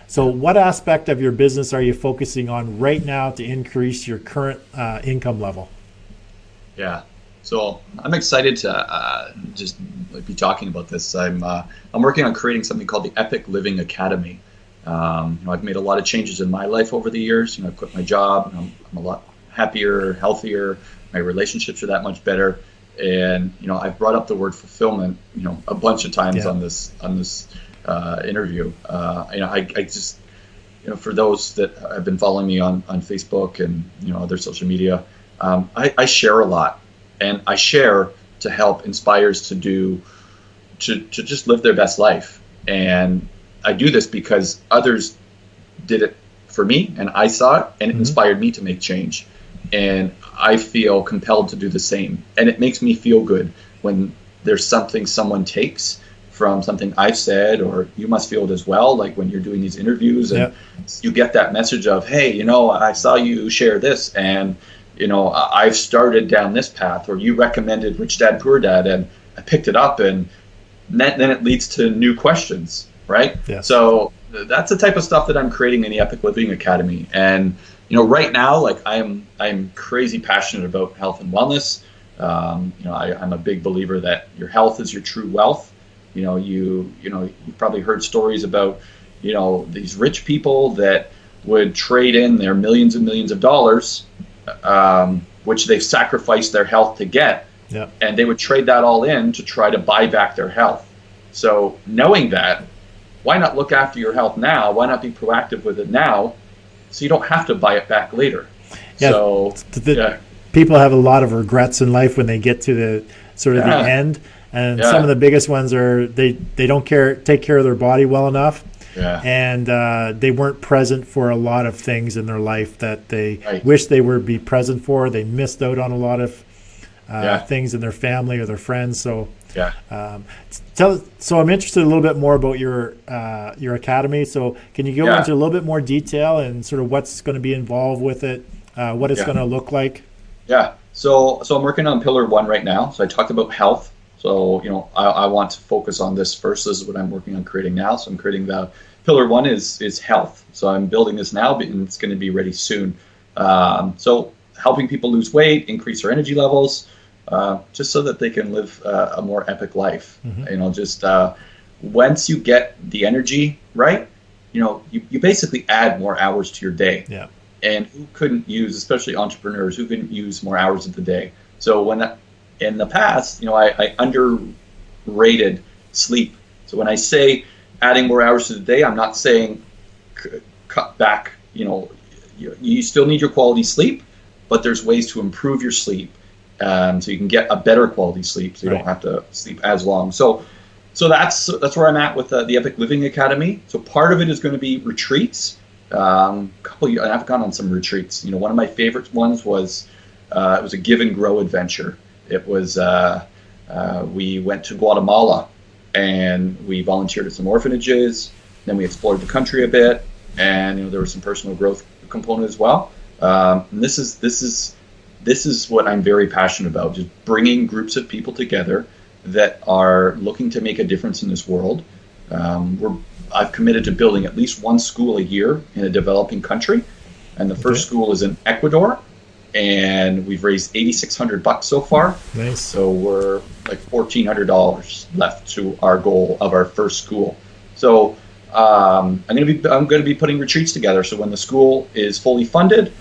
So what aspect of your business are you focusing on right now to increase your current income level? Yeah. So I'm excited to just be talking about this. I'm working on creating something called the Epic Living Academy. I've made a lot of changes in my life over the years. I quit my job. I'm a lot happier, healthier. My relationships are that much better. And, I've brought up the word fulfillment, a bunch of times on this interview. I just, for those that have been following me on Facebook and, other social media, I share a lot, and I share to help inspires to just live their best life. And I do this because others did it for me, and I saw it, and it inspired me to make change. And I feel compelled to do the same. And it makes me feel good when there's something someone takes from something I've said, or you must feel it as well, like when you're doing these interviews and you get that message of, hey, I saw you share this, and I've started down this path, or you recommended Rich Dad Poor Dad, and I picked it up, and then it leads to new questions. Right? Yes. So that's the type of stuff that I'm creating in the Epic Living Academy. And, right now, like I'm crazy passionate about health and wellness. I'm a big believer that your health is your true wealth. You've probably heard stories about, these rich people that would trade in their millions and millions of dollars, which they've sacrificed their health to get. Yeah. And they would trade that all in to try to buy back their health. So knowing that, why not look after your health now? Why not be proactive with it now, so you don't have to buy it back later? Yeah. So people have a lot of regrets in life when they get to the sort of the end, and some of the biggest ones are they don't take care of their body well enough, and they weren't present for a lot of things in their life that they wish they would be present for. They missed out on a lot of things in their family or their friends. So. So I'm interested a little bit more about your academy. So can you go into a little bit more detail and sort of what's going to be involved with it, what it's going to look like? Yeah. So I'm working on pillar 1 right now. So I talked about health. So I want to focus on this first. This is what I'm working on creating now. So I'm creating the pillar 1 is health. So I'm building this now, and it's going to be ready soon. So helping people lose weight, increase their energy levels. Just so that they can live a more epic life. Once you get the energy right, you basically add more hours to your day. Yeah. And who couldn't use, especially entrepreneurs, who couldn't use more hours of the day? So in the past, I underrated sleep. So when I say adding more hours to the day, I'm not saying cut back. You still need your quality sleep, but there's ways to improve your sleep. So you can get a better quality sleep, so you don't have to sleep as long. So So that's where I'm at with the Epic Living Academy. So part of it is going to be retreats. And I've gone on some retreats. One of my favorite ones was it was a give and grow adventure. It was we went to Guatemala and we volunteered at some orphanages. Then we explored the country a bit, and there was some personal growth component as well. And this is what I'm very passionate about: just bringing groups of people together that are looking to make a difference in this world. I've committed to building at least one school a year in a developing country, and the first school is in Ecuador, and we've raised $8,600 so far. Nice. So we're like $1,400 left to our goal of our first school. So I'm going to be putting retreats together. So when the school is fully funded,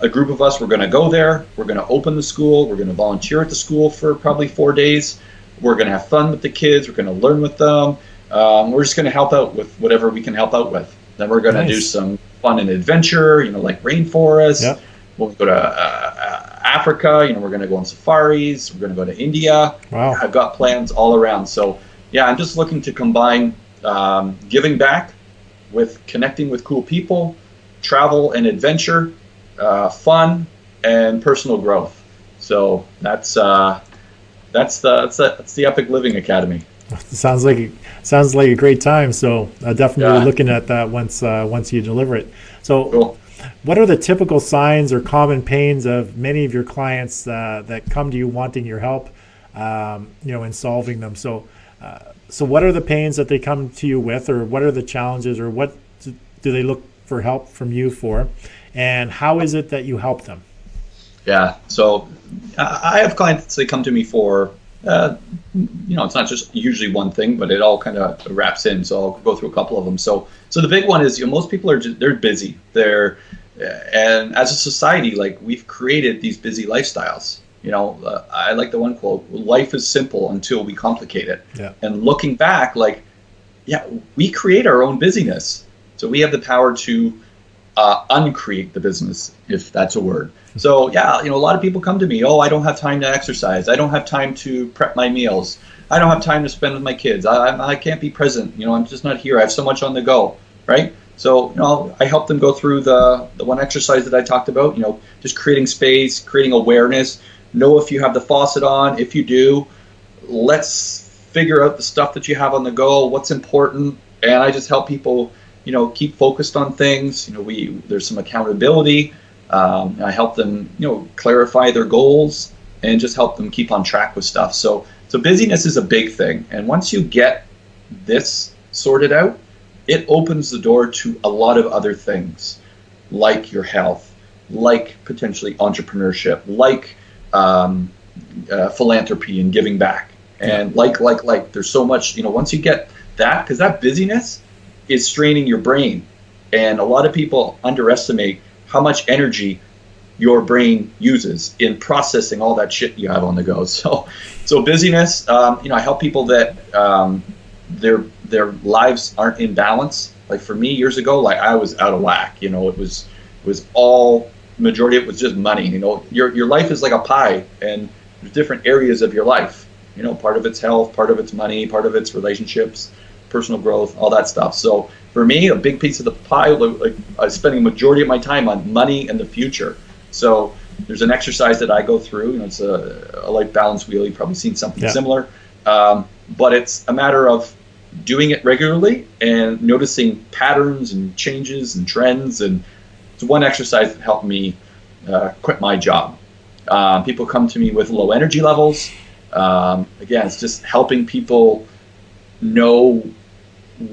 a group of us, we're going to go there. We're going to open the school. We're going to volunteer at the school for probably 4 days. We're going to have fun with the kids. We're going to learn with them. We're just going to help out with whatever we can help out with. Then we're going to do some fun and adventure, like rainforest. Yep. When we go to Africa, we're going to go on safaris. We're going to go to India. Wow. I've got plans all around. So yeah, I'm just looking to combine giving back with connecting with cool people, travel and adventure, fun, and personal growth. So that's the Epic Living Academy. Sounds like a great time. So definitely looking at that once you deliver it. So cool. What are the typical signs or common pains of many of your clients that come to you wanting your help, in solving them? So what are the pains that they come to you with, or what are the challenges, or what do they look for help from you for, and how is it that you help them? Yeah. So I have clients that come to me for, it's not just usually one thing, but it all kind of wraps in. So I'll go through a couple of them. So the big one is, most people they're busy. And as a society, we've created these busy lifestyles. I like the one quote: "Life is simple until we complicate it." Yeah. And looking back, we create our own busyness. So we have the power to uncreate the business, if that's a word. So a lot of people come to me, I don't have time to exercise. I don't have time to prep my meals. I don't have time to spend with my kids. I can't be present. I'm just not here. I have so much on the go, right? So, I help them go through the one exercise that I talked about, just creating space, creating awareness. Know if you have the faucet on. If you do, let's figure out the stuff that you have on the go, what's important. And I just help people, keep focused on things. There's some accountability. I help them, clarify their goals and just help them keep on track with stuff. So busyness is a big thing. And once you get this sorted out, it opens the door to a lot of other things, like your health, like potentially entrepreneurship, like philanthropy and giving back. And like, there's so much, once you get that, because that busyness is straining your brain. And a lot of people underestimate how much energy your brain uses in processing all that shit you have on the go. So busyness, I help people that their lives aren't in balance. Like for me years ago, I was out of whack. It was all, majority of it was just money. Your life is like a pie, and there's different areas of your life. Part of it's health, part of it's money, part of it's relationships, personal growth, all that stuff. So for me, a big piece of the pie, I was spending a majority of my time on money and the future. So there's an exercise that I go through. It's a life balance wheel. You've probably seen something similar. But it's a matter of doing it regularly and noticing patterns and changes and trends. And it's one exercise that helped me quit my job. People come to me with low energy levels. Again, it's just helping people know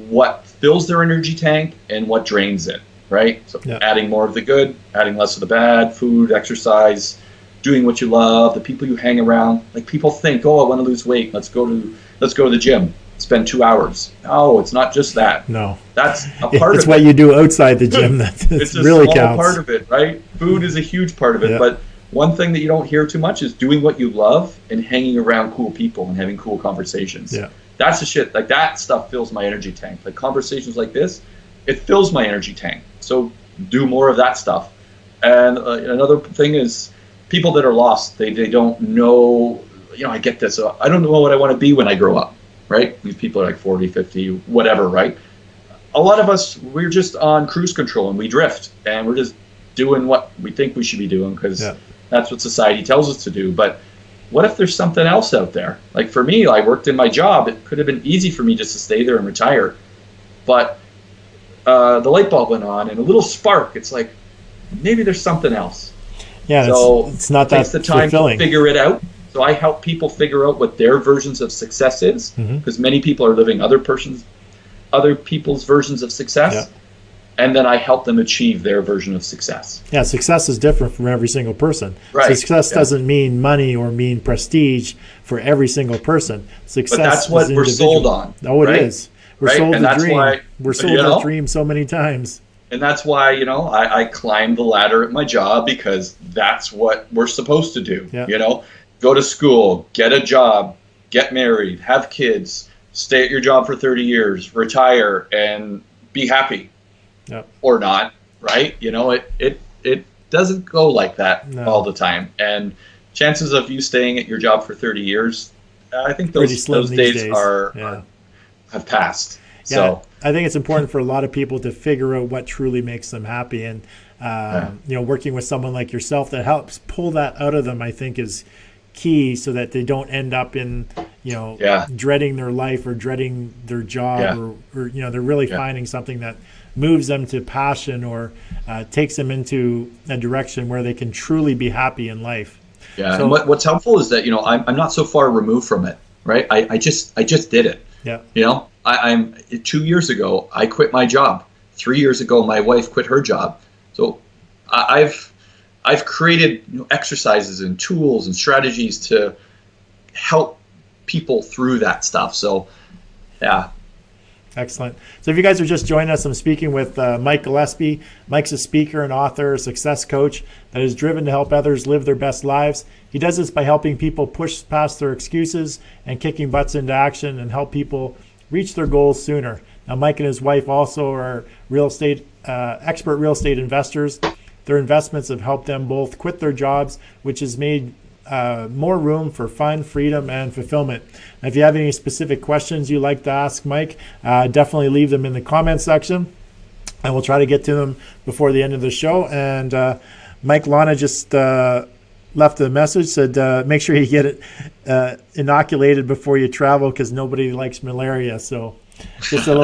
what fills their energy tank and what drains it, right? So adding more of the good, adding less of the bad, food, exercise, doing what you love, the people you hang around. People think, I want to lose weight. Let's go to the gym. Spend 2 hours. No, it's not just that. No. That's a part of it. It's what you do outside the gym that it's really counts. It's a small counts. part of it, right? Food is a huge part of it, but one thing that you don't hear too much is doing what you love and hanging around cool people and having cool conversations. Yeah. That's the shit. That stuff fills my energy tank. Conversations like this, it fills my energy tank. So do more of that stuff. And another thing is people that are lost. They don't know. I get this. I don't know what I want to be when I grow up. right? These people are like 40, 50, whatever, right? A lot of us, we're just on cruise control and we drift and we're just doing what we think we should be doing because that's what society tells us to do. But what if there's something else out there? Like for me, I worked in my job. It could have been easy for me just to stay there and retire. But the light bulb went on and a little spark. It's like, maybe there's something else. Yeah, so it's not that takes the time to figure it out. So I help people figure out what their versions of success is, because many people are living other people's versions of success, and then I help them achieve their version of success. Yeah, success is different from every single person. Right. Success doesn't mean money or mean prestige for every single person. Success, but that's what we're sold on. Oh, it is. We're sold and the that's dream. Why, we're sold the dream so many times. And that's why, I climbed the ladder at my job, because that's what we're supposed to do. Go to school, get a job, get married, have kids, stay at your job for 30 years, retire, and be happy. Or not, right? It doesn't go like that all the time. And chances of you staying at your job for 30 years, I think those days have passed. Yeah, so I think it's important for a lot of people to figure out what truly makes them happy. And, working with someone like yourself that helps pull that out of them, I think is key, so that they don't end up in, dreading their life or dreading their job or they're really finding something that moves them to passion or takes them into a direction where they can truly be happy in life. Yeah, so, and what's helpful is that, I'm not so far removed from it, right? I just did it. Yeah. I'm 2 years ago, I quit my job. 3 years ago, my wife quit her job. So I've created exercises and tools and strategies to help people through that stuff. So, yeah. Excellent. So if you guys are just joining us, I'm speaking with Mike Gillespie. Mike's a speaker and author, a success coach that is driven to help others live their best lives. He does this by helping people push past their excuses and kicking butts into action and help people reach their goals sooner. Now, Mike and his wife also are expert real estate investors. Their investments have helped them both quit their jobs, which has made more room for fun, freedom, and fulfillment. And if you have any specific questions you'd like to ask Mike, definitely leave them in the comment section, and we'll try to get to them before the end of the show. And Mike, Lana just left a message, said make sure you get it inoculated before you travel, because nobody likes malaria. So just a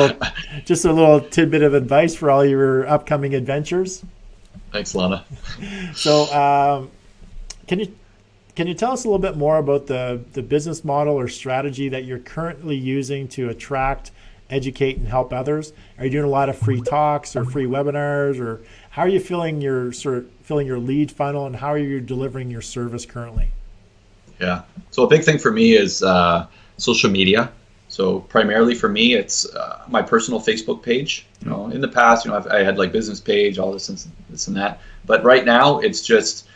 little tidbit of advice for all your upcoming adventures. Thanks, Lana. So can you tell us a little bit more about the business model or strategy that you're currently using to attract, educate, and help others? Are you doing a lot of free talks or free webinars, or how are you filling your lead funnel, and how are you delivering your service currently? Yeah. So a big thing for me is social media. So primarily for me, it's my personal Facebook page. In the past, I had like business page, all this and that. But right now, it's just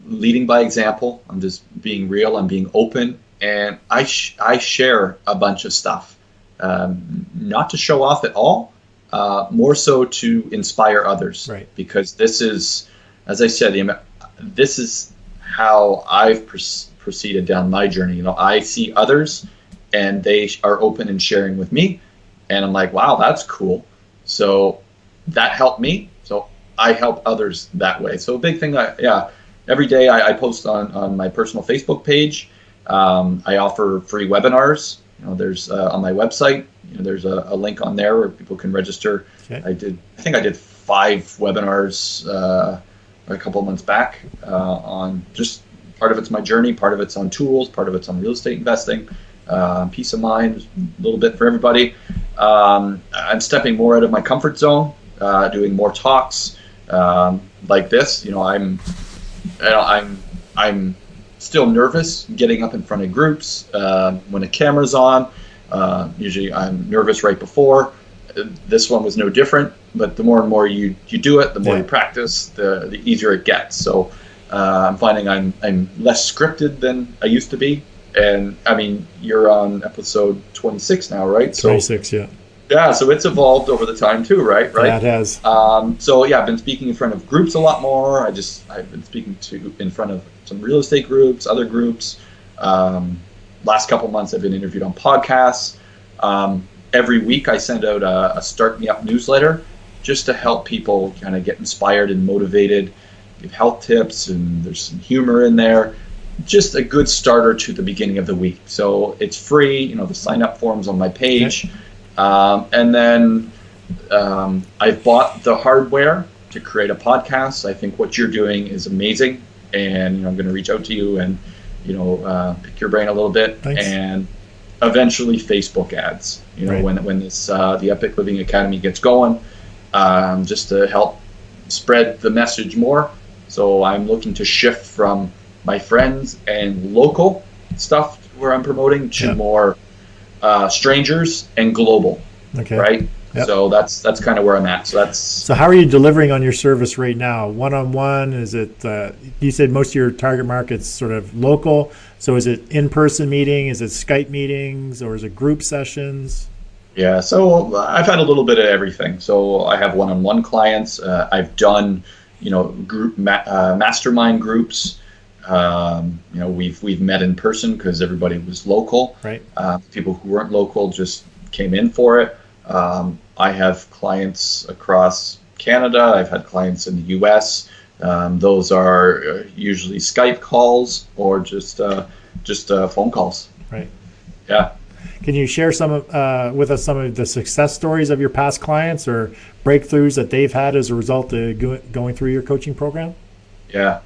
leading by example. I'm just being real. I'm being open, and I share a bunch of stuff, not to show off at all, more so to inspire others. Right. Because this is, as I said, this is how I've proceeded down my journey. I see others, and they are open and sharing with me, and I'm like, wow, that's cool. So that helped me. So I help others that way. So a big thing, every day I post on my personal Facebook page. I offer free webinars. There's on my website, there's a link on there where people can register. Okay. I think I did 5 webinars a couple of months back on just part of it's my journey, part of it's on tools, part of it's on real estate investing, peace of mind, a little bit for everybody. I'm stepping more out of my comfort zone, doing more talks like this. I'm still nervous getting up in front of groups when a camera's on. Usually I'm nervous right before. This one was no different, but the more and more you do it, the more you practice, the easier it gets. So I'm finding I'm less scripted than I used to be. And I mean, you're on episode 26 now, right? 26, yeah. Yeah, so it's evolved over the time too, right? Yeah, it has. So yeah, I've been speaking in front of groups a lot more. I've been speaking in front of some real estate groups, other groups. last couple months, I've been interviewed on podcasts. Every week I send out a Start Me Up newsletter just to help people kind of get inspired and motivated, give health tips, and there's some humor in there. Just a good starter to the beginning of the week. So it's free, the sign up forms on my page. Okay. And then I've bought the hardware to create a podcast. I think what you're doing is amazing. And I'm going to reach out to you and, pick your brain a little bit. Thanks. And eventually Facebook ads, right. when this the Epic Living Academy gets going, just to help spread the message more. So I'm looking to shift from my friends and local stuff where I'm promoting to more strangers and global. Okay. Right. Yep. So that's kind of where I'm at. So how are you delivering on your service right now? One-on-one? Is it? You said most of your target market's sort of local. So is it in-person meeting? Is it Skype meetings, or is it group sessions? Yeah. So I've had a little bit of everything. So I have one-on-one clients. I've done group mastermind groups. We've met in person because everybody was local. Right. People who weren't local just came in for it. I have clients across Canada. I've had clients in the U.S. Those are usually Skype calls or just phone calls. Right. Yeah. Can you share with us some of the success stories of your past clients or breakthroughs that they've had as a result of going through your coaching program? Yeah.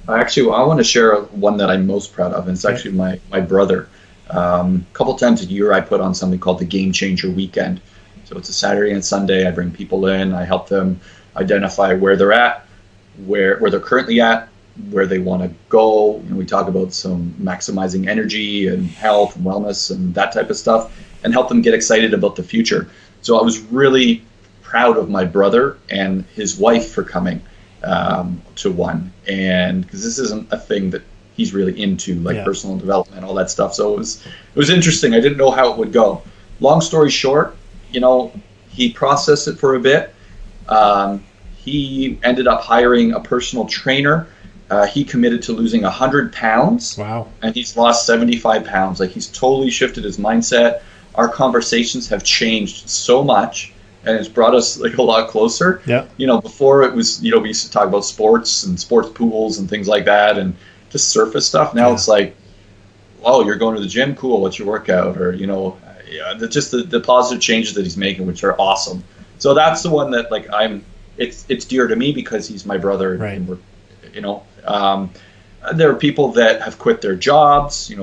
I want to share one that I'm most proud of, and it's actually my brother. A couple times a year, I put on something called the Game Changer Weekend. So it's a Saturday and Sunday. I bring people in. I help them identify where they're at, where they're currently at, where they want to go. We talk about some maximizing energy and health and wellness and that type of stuff, and help them get excited about the future. So I was really proud of my brother and his wife for coming to one, and because this isn't a thing that he's really into, like personal development, all that stuff. So it was interesting. I didn't know how it would go. Long story short, he processed it for a bit. He ended up hiring a personal trainer. He committed to losing 100 pounds. Wow. And he's lost 75 pounds. Like, he's totally shifted his mindset. Our conversations have changed so much, and it's brought us like a lot closer. Yeah. Before it was, we used to talk about sports and sports pools and things like that, and just surface stuff. Now it's like, oh, you're going to the gym? Cool. What's your workout? Or, just the positive changes that he's making, which are awesome. So that's the one that it's dear to me because he's my brother. Right. And we're, there are people that have quit their jobs. They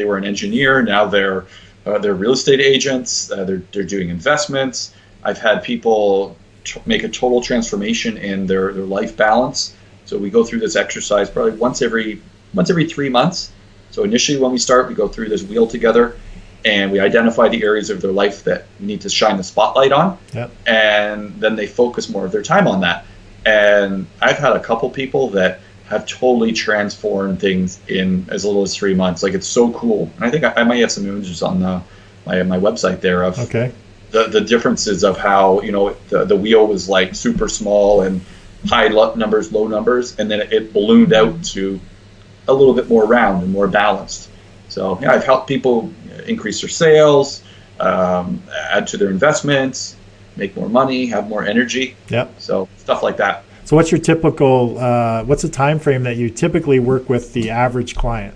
were an engineer. Now they're real estate agents. They're doing investments. I've had people make a total transformation in their life balance. So we go through this exercise probably once every 3 months. So initially when we start, we go through this wheel together, and we identify the areas of their life that we need to shine the spotlight on. Yep. And then they focus more of their time on that. And I've had a couple people that have totally transformed things in as little as 3 months. Like, it's so cool. And I think I might have some images on my website there of the differences of how, the wheel was like super small and high numbers, low numbers, and then it ballooned out to a little bit more round and more balanced. So I've helped people increase their sales, add to their investments, make more money, have more energy. Yep. So stuff like that. So what's your typical, what's the time frame that you typically work with the average client?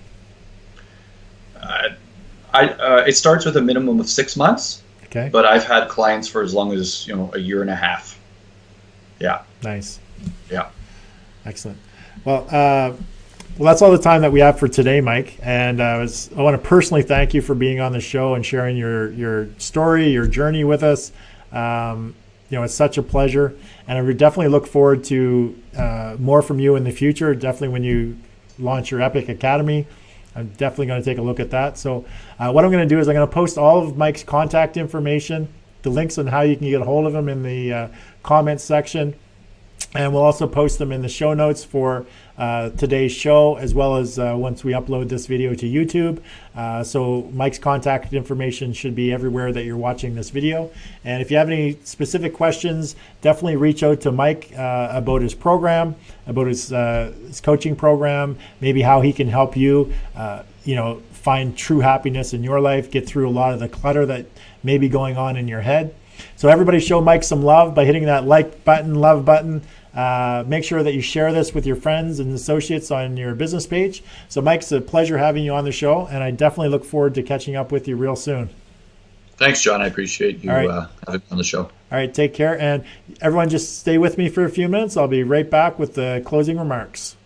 It starts with a minimum of 6 months. Okay. But I've had clients for as long as, a year and a half. Yeah. Nice. Yeah. Excellent. Well, that's all the time that we have for today, Mike. And I want to personally thank you for being on the show and sharing your story, your journey with us. It's such a pleasure, and I would definitely look forward to more from you in the future. Definitely when you launch your Epic Academy, I'm definitely going to take a look at that. So what I'm going to do is I'm going to post all of Mike's contact information, the links on how you can get a hold of him in the comments section. And we'll also post them in the show notes for today's show, as well as once we upload this video to YouTube. So Mike's contact information should be everywhere that you're watching this video. And if you have any specific questions, definitely reach out to Mike about his program, about his coaching program, maybe how he can help you find true happiness in your life, get through a lot of the clutter that may be going on in your head. So everybody show Mike some love by hitting that like button, love button. Make sure that you share this with your friends and associates on your business page. So Mike, it's a pleasure having you on the show, and I definitely look forward to catching up with you real soon. Thanks, John. I appreciate you having me on the show. All right, take care. And everyone just stay with me for a few minutes. I'll be right back with the closing remarks.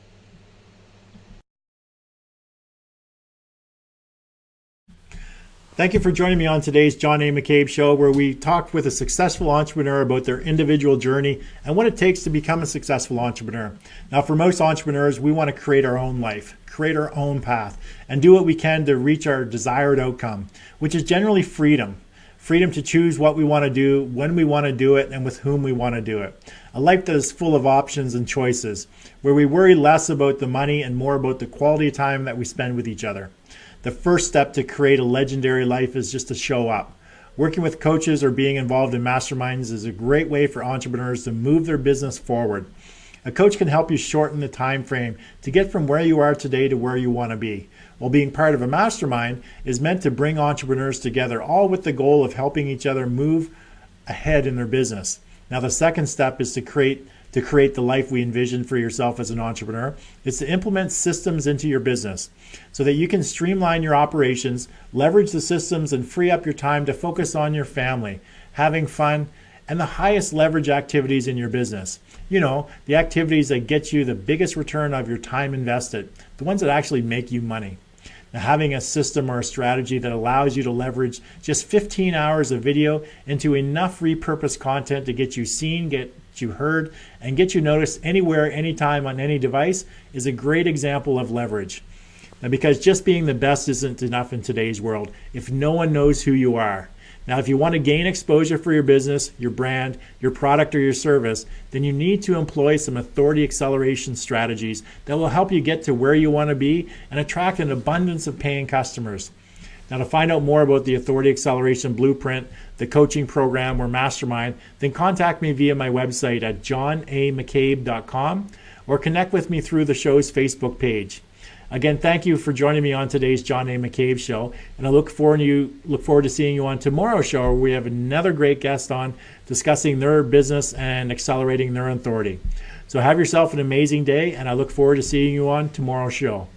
Thank you for joining me on today's John A. McCabe Show, where we talked with a successful entrepreneur about their individual journey and what it takes to become a successful entrepreneur. Now, for most entrepreneurs, we want to create our own life, create our own path, and do what we can to reach our desired outcome, which is generally freedom. Freedom to choose what we want to do, when we want to do it, and with whom we want to do it. A life that is full of options and choices, where we worry less about the money and more about the quality of time that we spend with each other. The first step to create a legendary life is just to show up. Working with coaches or being involved in masterminds is a great way for entrepreneurs to move their business forward. A coach can help you shorten the time frame to get from where you are today to where you want to be. While being part of a mastermind is meant to bring entrepreneurs together, all with the goal of helping each other move ahead in their business. Now, the second step is to create the life we envision for yourself as an entrepreneur. It's to implement systems into your business so that you can streamline your operations, leverage the systems, and free up your time to focus on your family, having fun, and the highest leverage activities in your business. The activities that get you the biggest return of your time invested, the ones that actually make you money. Now, having a system or a strategy that allows you to leverage just 15 hours of video into enough repurposed content to get you seen, get you heard, and get you noticed anywhere, anytime, on any device is a great example of leverage. Now, because just being the best isn't enough in today's world if no one knows who you are. Now, if you want to gain exposure for your business, your brand, your product, or your service, then you need to employ some authority acceleration strategies that will help you get to where you want to be and attract an abundance of paying customers. Now, to find out more about the Authority Acceleration Blueprint, the coaching program, or mastermind, then contact me via my website at johnamccabe.com or connect with me through the show's Facebook page. Again, thank you for joining me on today's John A. McCabe Show, and I look forward to seeing you on tomorrow's show, where we have another great guest on discussing their business and accelerating their authority. So have yourself an amazing day, and I look forward to seeing you on tomorrow's show.